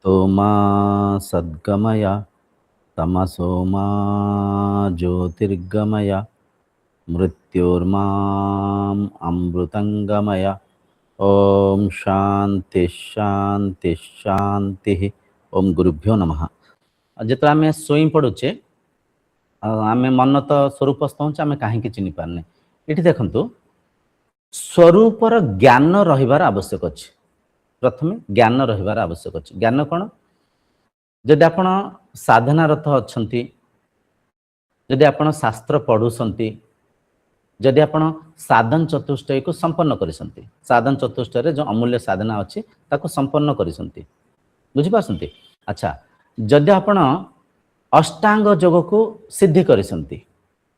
सोमा सद्गमय तमसोमा ज्योतिर्गमय मृत्योर्माम् अमृतंगमय। ओम शांति शांति शांति। ओम गुरुभ्यो नमः। जिते आम शोई पड़ुचे आम मन तो स्वरूपस्थ होचे आम कहीं चिनी पारने। ये देखु स्वरूपर ज्ञान रहिबार आवश्यक अच्छे। प्रथमे ज्ञान रहिबार आवश्यक अच्छे। ज्ञान कौन? जदि आपण साधनारत अच्छंती, जदि आपण शास्त्र पढ़ुसंती, जदि आपण साधन चतुष्टय को संपन्न करिसंती, साधन चतुष्टय जो अमूल्य साधना अच्छी ताको संपन्न करिसंती, बुझी पासंती। अच्छा, जदि आपण अष्टांग योग को सिद्धि करिसंती,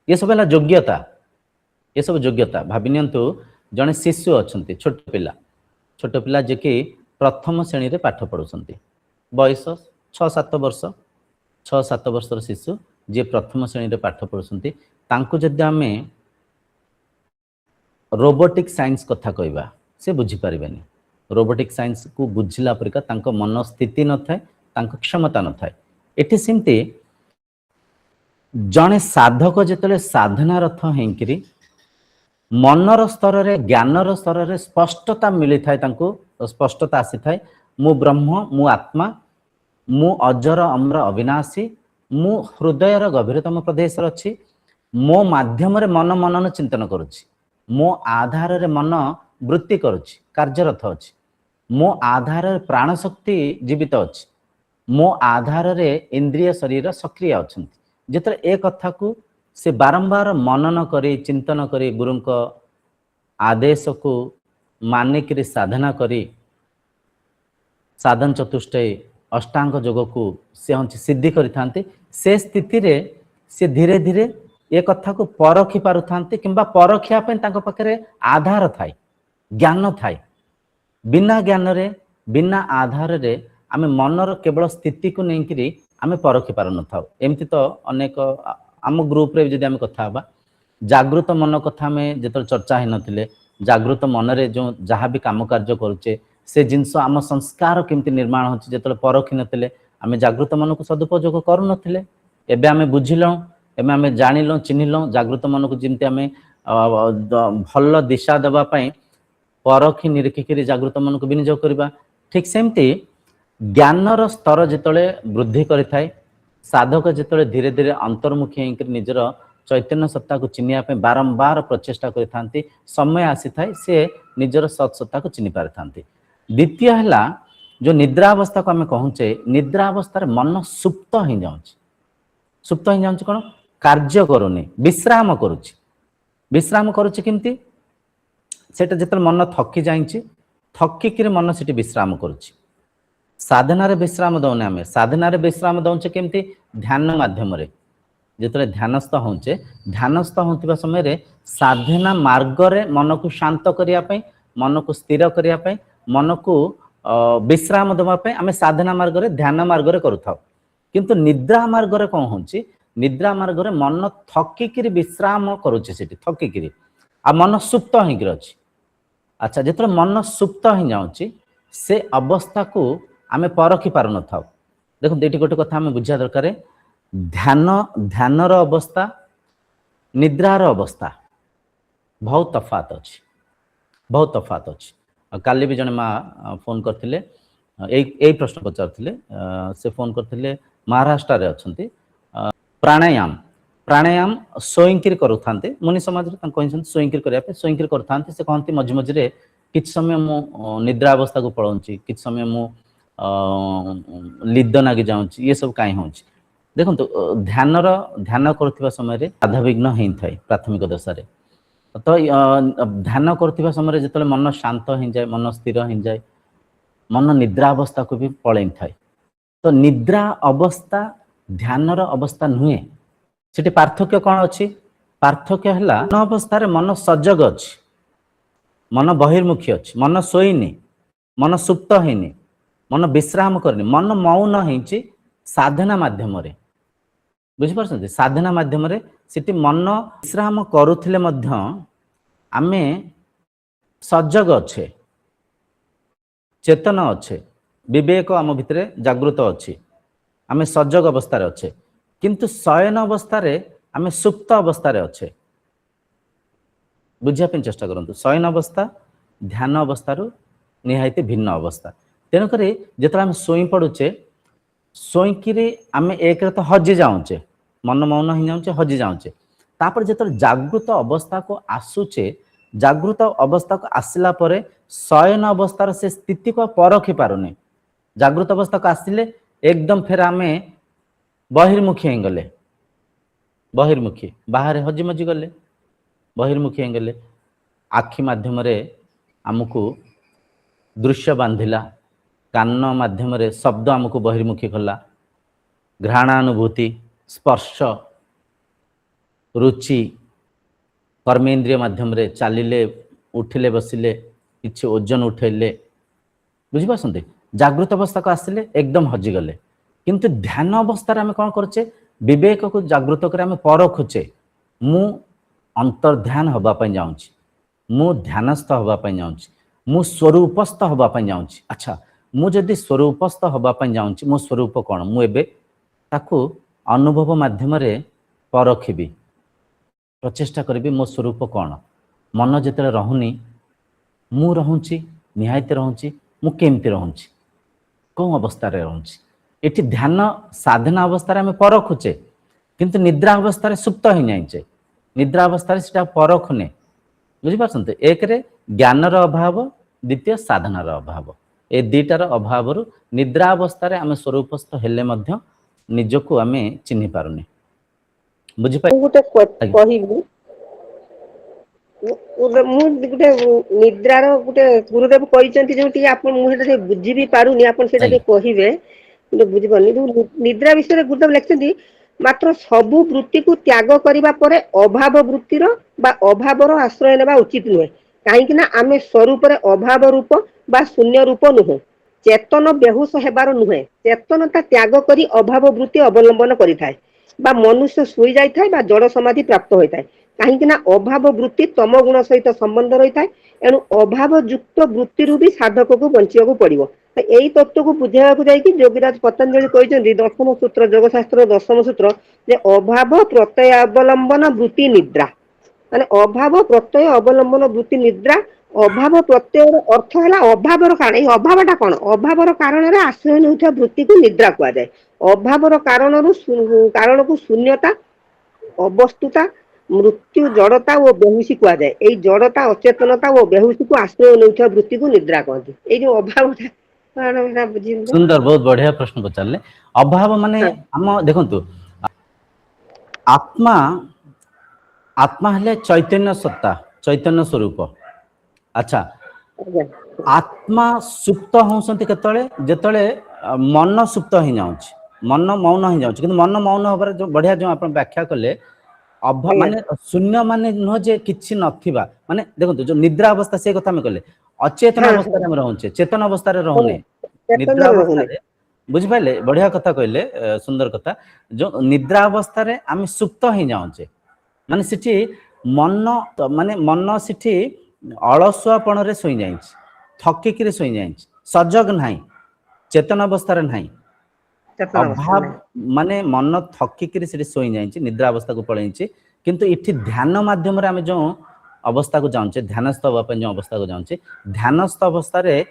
ये सब है योग्यता। ये सब योग्यता भाभी नियंतु जने शिशु अच्छंती, छोट पिला जे कि प्रथम श्रेणी रे पाठ पढ़ुसंती, बयस 6-7 वर्ष, 6-7 वर्षर शिशु जे प्रथम श्रेणी रे पाठ पढ़ुसंती, तांको जदि आमे रोबोटिक साइंस कथा कहबा से बुझी पारिबेनी। रोबोटिक साइंस को बुझिला परिका तांको मन स्थिति न थाए, तांको क्षमता न थाए। एठी सिमती जने साधक जेतले साधनारथ हेंकिरी मनर स्तर रे, ज्ञानर स्तर रे स्पष्टता मिली थाए, तांको स्पष्टता आसी थाए। मु ब्रह्म, मु आत्मा, मु अजर अमर अविनाशी, मु हृदयर गभीरतम प्रदेश अच्छी, मो माध्यम रे मन मनन चिंतन करुछि, मो आधार रे मन वृत्ति करुछि, कार्यरत अछि, मो आधार रे प्राण शक्ति जीवित अछि, मो आधार रे इंद्रिय शरीर सक्रिय अछंती। जेतरे ए कथा को से बारंबार मनन करी, चिंतन करी, गुरु को आदेश को मानिक साधना करी, साधन चतुष्टय अष्टांग योग को से सिद्धि करिथांती। से स्थिति रे से धीरे धीरे ये कथा को परखी पारुथांती, किंबा परखिया पे तांको पाखरे आधार थाए, ज्ञान थाए। बिना ज्ञान रे, बिना आधार रे आमे मनर केवल स्थिति को नेकिरी आमे परखी पार न थाउ। एमती तो अनेक आम ग्रुप रे जदि आमे कथा बा, जागृत मन कथा में जेतल चर्चा हे नथिले, जागृत मन रे जो जहाँ भी काम कार्य करूचे से जिनस आम संस्कार केमती निर्माण होची, जेतल परखी नथिले आमे जागृत मन को सदुपयोग करू नथिले। एबे आमे बुझिलौ, एबे आमे जानिलौ, चिन्हिलौ जागृत मन को जेमती आमे भल दिशा देबा पई परखी निरीक्षिकी जागृत मन को विनियोग करबा। ठीक सेमती ज्ञानर स्तर जितले वृद्धि करिथाय, साधक जितले धीरे धीरे अंतर्मुखी होकर निजर चैतन्य सत्ता को चिनिया पे बारंबार प्रचेष्टा करिथांती, समय आसी थाए से निजर सत्सत्ता को चिनि पारिथांती। द्वितीय हला जो निद्रा अवस्था को आमे कहूचे, निद्रा अवस्था रे मन सुप्त हो जाउछ। सुप्त हो जाउछ कोन? कार्य करूनी, विश्राम करूची। विश्राम करूची केमती? सेटा जेतल मन थकी जाइछि, थकी कि मन सेठी विश्राम करूची। साधना रे विश्राम दौने, आमे साधना रे विश्राम दौचे केमती? ध्यान माध्यम रे। जेतले ध्यानस्थ होचे, ध्यानस्थ होतिबा समय रे साधना मार्ग रे मन को शांत करिया पई, मन को स्थिर करिया पई, मन को विश्राम दबा पई आमे साधना मार्ग रे, ध्यान मार्ग रे करूथाउ। किंतु निद्रा मार्ग रे कोन होची? निद्रा मार्ग रे मन थकी कि विश्राम करूची, सेठी थकी कि आ मन सुप्त होइकर अछि। अच्छा, जेतले मन सुप्त हो जाउची से अवस्था को आमे परखी पार न थाउ। देखो देठी गोटे कथा आमे बुझिया दरकार, ध्यानर अवस्था, निद्रार अवस्था बहुत तफात अछि, बहुत तफात अछि। काली भी जने माँ फोन करथिले, एई प्रश्न पचारथिले, से फोन करथिले महाराष्ट्र रे अछंती। प्राणायाम प्राणायाम सोइंकिर करूथांते, मुनि समाज रे तां कहिसन सोइंकिर करिया पे सोइंकिर करथांते। से कहंती मझि मझि रे किछ समय मु निद्रा अवस्था को पळौंची, किछ समय मु लिद नागि जाउंची, ये सब काई होउची। देखंतु ध्यान करथिबा समय रे बाधा विघ्न हेइ थाए प्राथमिक दशा रे। तो ध्यान करथिबा समय रे जेतले मन शांत हेइ जाय, मन स्थिर हेइ जाय, मन निद्रा अवस्था को भी पळेइ थाए। तो निद्रा अवस्था ध्यानर अवस्था नुहे। सेठी पार्थक्य कौन अच्छी? पार्थक्य है मन अवस्था मन सजग अच्छी, मन बहिर्मुखी अच्छी, मन शोईनी, मन सुप्त होनी, मन विश्राम करनी, मन मौन होइछि साधना माध्यम रे। बुझिपारछन्ति? साधना माध्यम रे सेठी मन विश्राम करुथिले मध्य आमे सजग अच्छे, चेतन अच्छे, विवेक आम भितर जागृत अच्छी आम सजग अवस्था अच्छे किंतु शयन अवस्था आम सुप्त अवस्था अच्छे बुझापी चेष्टा करूँ शयन अवस्था ध्यान अवस्था निहायती भिन्न अवस्था तेणुक जो आम शोई पड़ुचे शोईकी आम एक तो हजि जाऊे मन मौन हो जाऊे हजि जाऊे तापर जो जागृत अवस्था को आसुचे जागृत अवस्था को आसला परे शयन अवस्थार से स्थिति को परखी पारुनी जागृत अवस्था को आसिले एकदम फिर आम बहिर्मुखी हो गले बहिर्मुखी बाहर हजिमजी गले बहिर्मुखी हो गले आखि माध्यम आमको दृश्य बांधिला कान माध्यम शब्द आमको बहिर्मुखी कला घ्राणानुभूति स्पर्श रुचि कर्मेन्द्रिय माध्यम चलिले उठिले बसिले किछि ओजन उठेले बुझिपारछन्ते जागृत अवस्था को आसिले एकदम हजिगले किंतु ध्यान अवस्था आम कौन करचे विवेक को जागृत कर आम परखुचे मु अंतर्ध्यान हवापाई जाऊँगी मु ध्यानस्थ हवापाई जाऊँगी मु स्वरूपस्थ हवापाई जाऊँगी अच्छा मुझे स्वरूपस्थ हवापाई जाऊँगी मो स्वरूप कौन मुझे ताकू अनुभव माध्यम परखिबी प्रचेष्टा करी मो स्वरूप कौन मन जिते रहुनी मु रहूँची निहायती रहूँची मु केमती रहूँची कौन अवस्था रहूँची एटी ध्यान साधना अवस्था आम परखुचे किंतु निद्रा अवस्था सुप्त हो जाइचे निद्रा अवस्था से परखुने बुझिपारछन्ते एक रे ज्ञानर अभाव द्वितीय साधनार अभाव ए दुईटार अभाव निद्रा अवस्था आम स्वरूपस्थ हेले मध्य निजको आम चिन्हि पारुने गोटे निद्रार गोटे गुरुदेव मुझे बुझी भी पारुनी कहे बुझीपार निद्रा विषय गुरुदेव लिखते मात्र सबु वृत्ति को त्याग करने पर अभाव वृत्तिर बा अभावर आश्रय नेबा उचित नुहे कहीं आम स्वरूप अभाव रूप बा शून्य रूप नुह चेतन बेहुश हेबार नुहे चेतनता त्याग करी अभाव वृत्ति अवलंबन करिथाय बा मनुष्य शुई जाइथाय बा जड़ समाधि प्राप्त होइथाय कहीं अभाव वृत्ति तम गुण सहित संबंध रही है एणु अभाव युक्त वृत्ति भी साधक को बंचा पड़ो यही तत्व को बुझा योगीराज पतंजलि कहते दशम सूत्र जोगशास्त्र दशम सूत्र जे अभाव प्रत्यय अवलंबन वृत्ति निद्रा माने अभाव प्रत्यय अवलंबन वृत्ति निद्रा अभाव प्रत्यय अर्थ है अभावर कारण अभावटा कौन अभावर कारण आश्रय होता वृत्ति को निद्रा कहुए अभावर कारण को शून्यता अवस्तुता मृत्यु जड़ता और बेहुशी कहुए यही जड़ता अचेतनता और बेहुशी को आश्रय नौथा वृत्ति को निद्रा कहते ये जो अभाव सुंदर बहुत बढ़िया प्रश्न पचारे अभाव माने आम देखंतु आत्मा आत्मा हेले चैतन्य सत्ता चैतन्य स्वरूप अच्छा आत्मा सुप्त होसंती केतळे जेतळे मन सुप्त हो जाउछि मन मौन हो जाउछि किंतु मन मौन होबार जो बढ़िया जो आपण व्याख्या कले अभाव माने शून्य माने न जे किछि नथिबा माने देखंतु जो निद्रा अवस्था से कथा में कले अचेतन अवस्था में रहउछे चेतन अवस्था रे रहउने निद्रा अवस्था रे बुझि पाइले बढ़िया कथा कहले सुंदर कथा जो निद्रा अवस्था रे आम सुप्त हो जाउछे माने सिठी मन माने मन सिठी अलसुआपण रे सोई जाइछ थकिक रे सोई जाइछ सजग नाही चेतन अवस्था रे नाही अभाव माने मन थकिक रे सिठी सोई जाइछ निद्रा अवस्था को पळैछ किंतु इठी ध्यान माध्यम रे आमे जो अवस्था को जाउछे ध्यानस्थ होबा पे जो अवस्था को जाउछे ध्यानस्थ अवस्था रे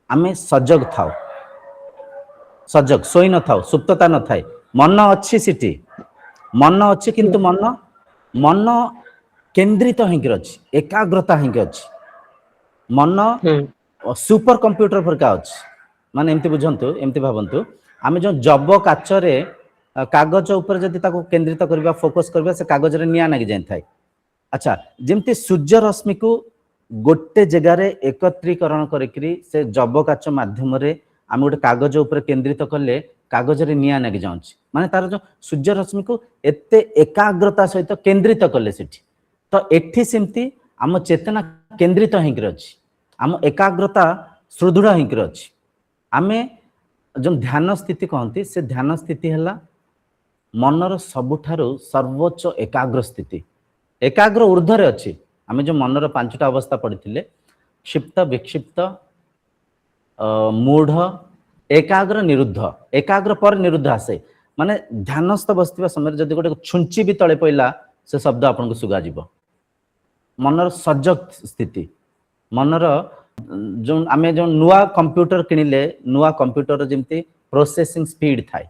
आमे सजग थाउ सजग सोई न थाउ सुप्तता न थाए मन अच्छी सिटी मन अच्छी किंतु मन मन केंद्रित होकर अच्छी एकाग्रता होकर अच्छी मन सुपर कंप्यूटर फरका अच्छी माने एमती बुझंतु एमती भावंतु आमे जो जब काचरे कागज ऊपर जदि ताको केंद्रित करबा फोकस करबा से कागज रे निया लागि जाय थाए अच्छा जेमती सूर्य रश्मि को गोटे जगह रे एकत्रीकरण करिकरी से जब काच माध्यम रे आम गोटे कागज ऊपर केंद्रित कले कागज रे निया लागि जाउछि माने तार जो सूर्य रश्मि को एते एकाग्रता सहित केंद्रित कले सेठी तो एठी सेमती आम चेतना केंद्रित होकर अछि आम एकाग्रता सुदृढ़ होकर अछि आमे जो ध्यान स्थिति कहती से ध्यान स्थिति है मनर सबुठारु सर्वोच्च एकाग्र स्थिति एकाग्र ऊर्ध्वरे अछि आमे जो मनर पांचटा अवस्था पढ़ी क्षिप्त विक्षिप्त मूढ़ एकाग्र निरुद्ध एकाग्र पर निरुद्ध आसे माने ध्यानस्थ बसथिबा समय जदि गोटे छुंची भी तळे पइला से शब्द आपन को सुगा जीवो मनर सजग स्थिति मनर जो आमे जो नुआ कंप्यूटर किनिले नुआ कंप्यूटर जेमती प्रोसेसिंग स्पीड थाए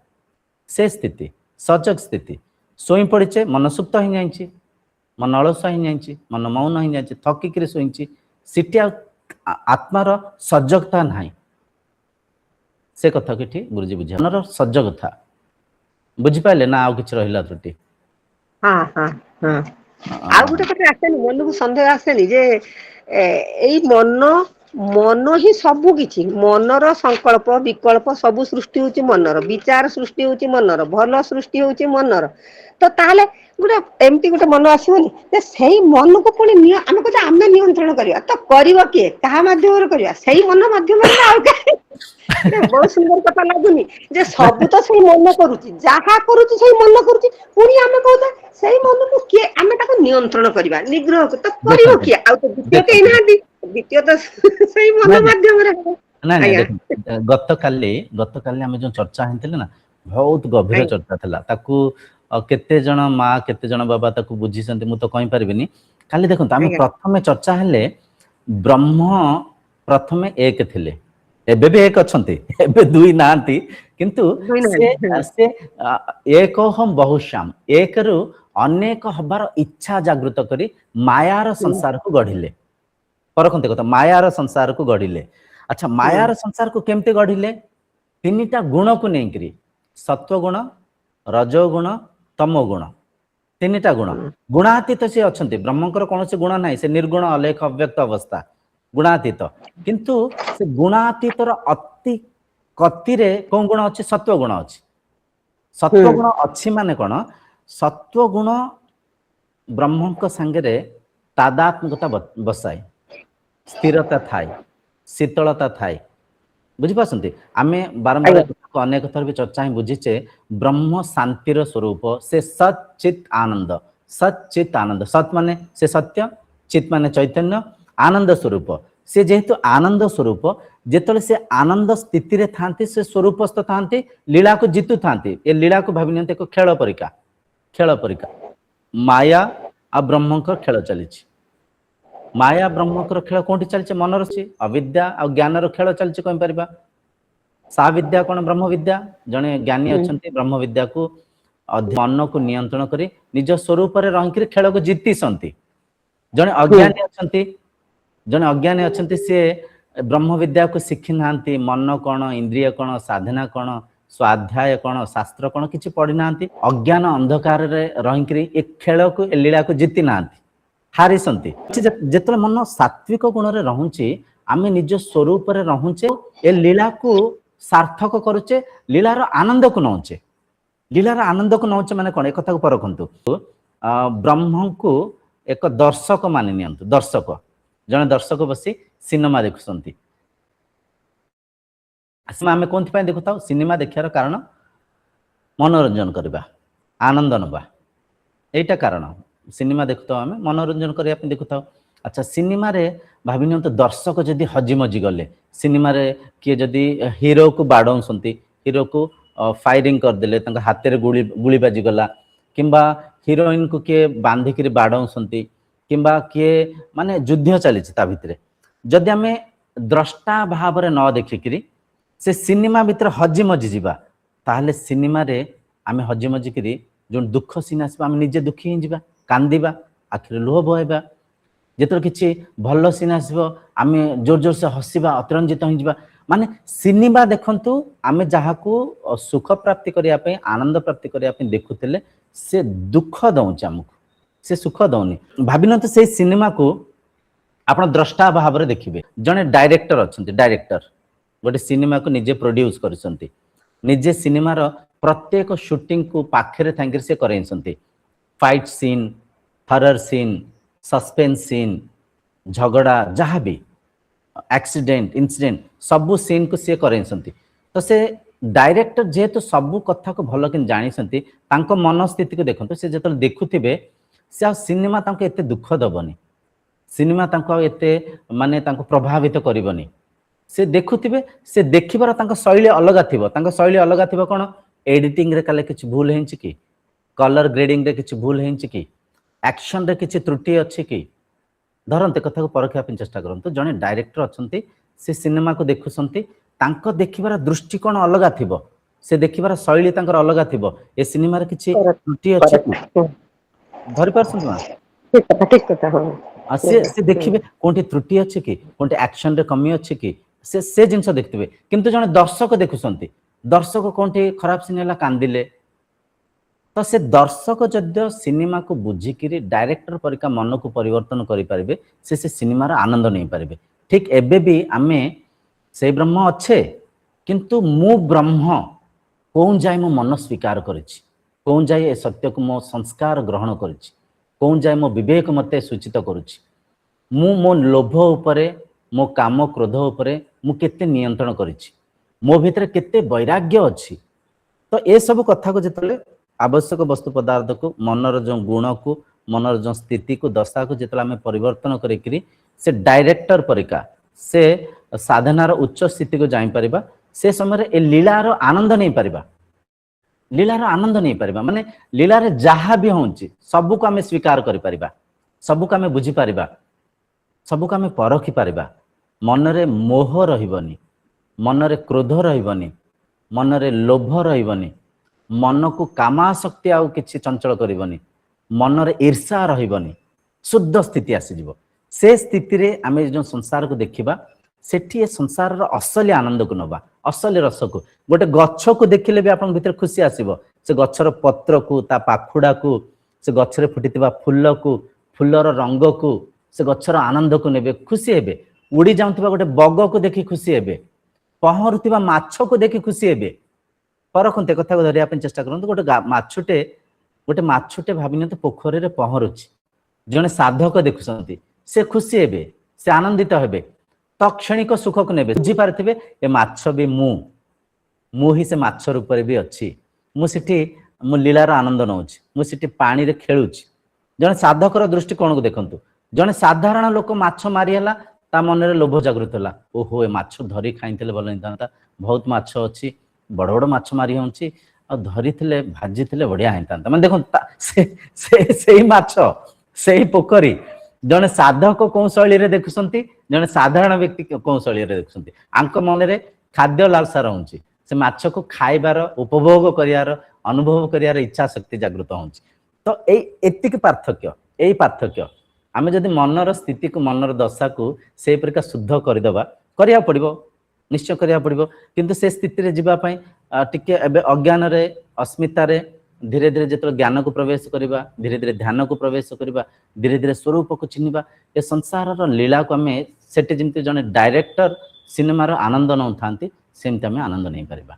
से स्थिति सजग स्थिति सोई पड़े मन सुप्त हो जाइए मन अलस हो जाइए मन मौन हो जाइए थकिक शोची सीटी आत्मार सजगता ना से कथा कि गुरुजी बुझे मनर सजगता बुझिपारे ना आउ कि रहा त्रुटि हाँ हाँ हाँ आ गोटे कथा आसेनी मन को सन्देह आसेनी जे एई मन ही सबु किछि मनर संकल्प विकल्प सबु सृष्टि होची मनर विचार सृष्टि होची मनर भल सृष्टि होची मनर तो ताले गोटे एमती गोटे मन आसीबनी जे सेही मन को पुणी आमे कहते आमे नियंत्रण करिया तो करिवो के कहा माध्यम रे करिया सेही मन माध्यम रे आ बहुत सुंदर कथा लागुनी जे सब तो सेही मन करूची जहा करूची सेही मन करूची पुणी आमे कहते सेही मन को के आमे ताको नियंत्रण करिवा निग्रह तो करिवो के आ तो द्वितीय के नांदी द्वितीय तो सेही मन माध्यम रे ना ना गतकाली आमे जो चर्चा हेतिले ना बहुत गभीर चर्चा थला ताकू केते जण माँ केते जण बाबा ताकू बुझिसंती मु तो कहि परिबिनी खाली देखो आमे प्रथमे चर्चा हेले ब्रह्म प्रथमे एक थिले एबे भी एक अछंती एबे दुई नांती किंतु से एक हम बहुश्याम एक रु अनेक हबार इच्छा जागृत करी मायार संसार को गढ़िले परखंते कथा मायार संसार को गढ़िले अच्छा मायार संसार को केमते गढ़िले तीनिटा गुण को नेकरी सत्व गुण रजो गुण तमो गुण तीनिटा गुण गुणातीत से अछंती ब्रह्मंकर कोनोसी गुण नाही से निर्गुण अलेख अव्यक्त अवस्था गुणातीत किंतु से गुणातीतर अति कतिरे कोन गुण अछि सत्व गुण अछि सत्व गुण अछि माने कोन सत्व गुण ब्रह्मंक संगे तादात्मकता बसाए स्थिरता थाए शीतलता थाए बुझी पासंती आमे बारंबार अनेक थर भी चर्चा ही बुझीचे ब्रह्म शांतिर स्वरूप से सच्चित आनंद सत माने से सत्य चित माने चैतन्य आनंद स्वरूप से जेहेतु आनंद स्वरूप जेतले से आनंद स्थिति रे थांती से स्वरूपस्थ थांती लीला को जीतु थांती ए लीला को भाबिनते एक खेल परिका माया आ ब्रह्मंकर खेल चली माया ब्रह्मकर खेल कोठी चलছে मनर छी अविद्या आ ज्ञानर खेल चलছে कहि परबा सा विद्या कोन ब्रह्म विद्या जने ज्ञानी अछंती ब्रह्म विद्या को मन को नियंत्रण करी निज स्वरूप रे रहिकरी खेल को जीती संती जने अज्ञानी अछंती से ब्रह्म विद्या को शिखि नांती मन कोन इंद्रिय कोन साधना कोन स्वाध्याय कोन शास्त्र कोन किछि पढ़ी नांती अज्ञान अंधकार रे रहिकरी एक खेल को लीला को जीती नांती हारी संती जेतले मन सात्विक गुण रे रहउची आमे निज स्वरूप रे रहउचे ए लीला को सार्थक करूचे लीलार आनंद को नउचे लीलार आनंद को नउचे माने कोन एक कथा को परखंतु ब्रह्म को एक दर्शक मानि नियंतु दर्शक जने दर्शक बसी सिनेमा देखुसंती आमे कोनथि पय देखुताउ सिनेमा देखियार कारण मनोरंजन करबा आनंद नबा एटा कारण सिनेमा देखुताउ आमे मनोरंजन करिया पे देखुताउ अच्छा सिनेमा रे भाबिनियन तो दर्शक जदी हजिमजी गले सिनेमा रे किए जदी हीरो को बाडौसंती हीरो को फायरिंग कर देले तंग हाथे रे गुली बाजी गला किंबा हीरोइन को किए बांधी करी बाडौसंती किंबा किए माने युद्ध चली ता भितरे जदी आमे द्रष्टा भाव रे न देखिकरी से सिनेमा भितर हजिमजी जीवा ताहले सिनेमा रे आमे हजिमजी करी जो दुख सीन आसबा आमे निजे दुखी ही जीवा कांदीबा आखिर लुह बहेबा जेतर किछि भल्लो सीन आसबो आमे जोर जोर से हसीबा अतरंजित हो जीवा माने सिनेमा देखंतु आमे जहाको सुख प्राप्ति करिया पे आनंद प्राप्ति करिया पे देखुतले से दुख दउछ हमको से सुख दउनी भाबिन तो से सिनेमा को आपण द्रष्टा भाव रे देखिबे जने डायरेक्टर अछंती डायरेक्टर गोटे सिनेमा को निजे प्रोड्यूस करसंती निजे सिनेमा रो प्रत्येक शूटिंग को पाखरे थांगिर से करैसंती fight scene horror scene suspense scene झगड़ा जहाँ भी एक्सीडेंट इंसिडेंट सबू सीन को सी करैसंती तो से डायरेक्टर जेहेतु सबू कथा को भल कि जानी मनस्थिति को देखते से जो देखुवे से सिनेमा एते दुख दबनी सिनेमा एते माने प्रभावित करबनी से देखुथिबे से देखिबार तांको शैली अलगा थिबो तांको शैली अलगा थिबो कोन एडिटिंग रे काले किछ भूल हेंछि कि कलर ग्रेडिंग रे किछ भूल हेंछि कि एक्शन रे किछ त्रुटि अछि कि धरंते कथा को परखिया पे चेष्टा करंतु जने डायरेक्टर अछंती से सिनेमा को देखुसंती तांको देखिबार दृष्टिकोण अलगा थिबो से देखिबार शैली तांकर अलगा थिबो ए सिनेमा रे किछ त्रुटि अछि कि धरि परसंतु ना ठीक कथा हाँ से देखिबे कोनटी त्रुटि अछि कि कोनटी एक्शन रे कमी अछि कि से जिंस देखथिबे किंतु जने दर्शक देखुसंती दर्शक कोनटी खराब सिने हला कांदिले तो से दर्शक जद्य सिनेमा को बुझिकी डायरेक्टर परिका मन को परिवर्तन करें से सिनेमार आनंद नहीं पारे ठीक एबे भी आमे से ब्रह्म अच्छे किंतु मु ब्रह्म कौन जाए मो मन स्वीकार करिछि कौन जाए ए सत्य को मो संस्कार ग्रहण करिछि कौन जाए मो विवेक मते सूचित करुछि मु मो लोभ उपरे मो काम क्रोध उपरे मु केते नियंत्रण करिछि मो भितर केते वैराग्य अछि तो ए सब कथा को जतले आवश्यक वस्तु पदार्थ को मनर जो गुण को मनर जो स्थिति को दशा को जितला में परिवर्तन करी से डायरेक्टर परिका से साधनार उच्च स्थिति को जाई परिबा से समय ए लीलार आनंद नहीं परिबा लीलार आनंद नहीं परिबा माने लीलार जहा भी होउची सब को हमें स्वीकार करि परिबा सब को हमें बुझी परिबा सब को हमें परखी परिबा मनरे मोह रहिबनी मनरे क्रोध रहिबनी मनरे लोभ रहिबनी मन को कामाशक्ति आउ किछि चंचल करिबनी मनरे ईर्षा रहिबनी शुद्ध स्थिति आसीजिवो से स्थिति रे आमे जो संसार को देखिबा सेठी ए संसार रो असली आनंद को नबा असली रस को गोटे गच्छ को देखिले भी आपन भीतर खुशी आसीबो से गच्छर पत्र को ता पाखुडा को से गच्छरे फुटितिबा फुल्ल को फुल्लर रंग को से गच्छर आनंद को नेबे खुशी हेबे उड़ी जाउतिबा गोटे बग को देखि खुशी हेबे पहरुतिबा माछ को देखि खुशी हेबे परखते कथा को धरिया चेष्टा करते गोटे माछटे भाविन तो पोखरी रे पहरुछि जने साधक देखुछंती से खुशी हेबे से आनंदित हेबे तक्षणिक सुख को नेबे बुझी पारथिबे ए माछ भी मु ही से माछ रूप रे भी अछि मु सिठी मु लीलार आनंद नउछि मु सिठी पानी रे खेलुछि जने साधकर दृष्टिकोण को देखंतु जने साधारण लोक माछ मारी हला ता मन रे लोभ जागृत हला ओहो ए माछ धरी खाइथिले भल हिंता बहुत माछ अछि बड़ बड़ माछ मारी होउछि आ धरी थिले भाजी थिले बढ़िया हिंता माने देखो से माछ से पोखरी जने साधक कौन शैली रे देखुसंती जने साधारण व्यक्ति कौन शैली रे देखुसंती आंक मन रे खाद्य लालसा रहउछि से माछ को खाइबार उपभोग करियार अनुभव करियार इच्छा शक्ति जागृत होउछि तो एतिक पार्थक्य आमे जदि मनर स्थिति को मनर दशा को से प्रकार शुद्ध करदेबा करिया पड़िबो निश्चय करिया पड़िबो किंतु से स्थिति रे जिबा पई टिके एबे अज्ञान रे अस्मिता रे धीरे धीरे जत ज्ञान को प्रवेश करबा धीरे धीरे ध्यान को प्रवेश करबा धीरे धीरे स्वरूप को चिन्हबा ए संसार रो लीला को हमें सेटे जिमते जने डायरेक्टर सिनेमा रो आनंद न थांती सेमते हमें आनंद नहीं परिबा।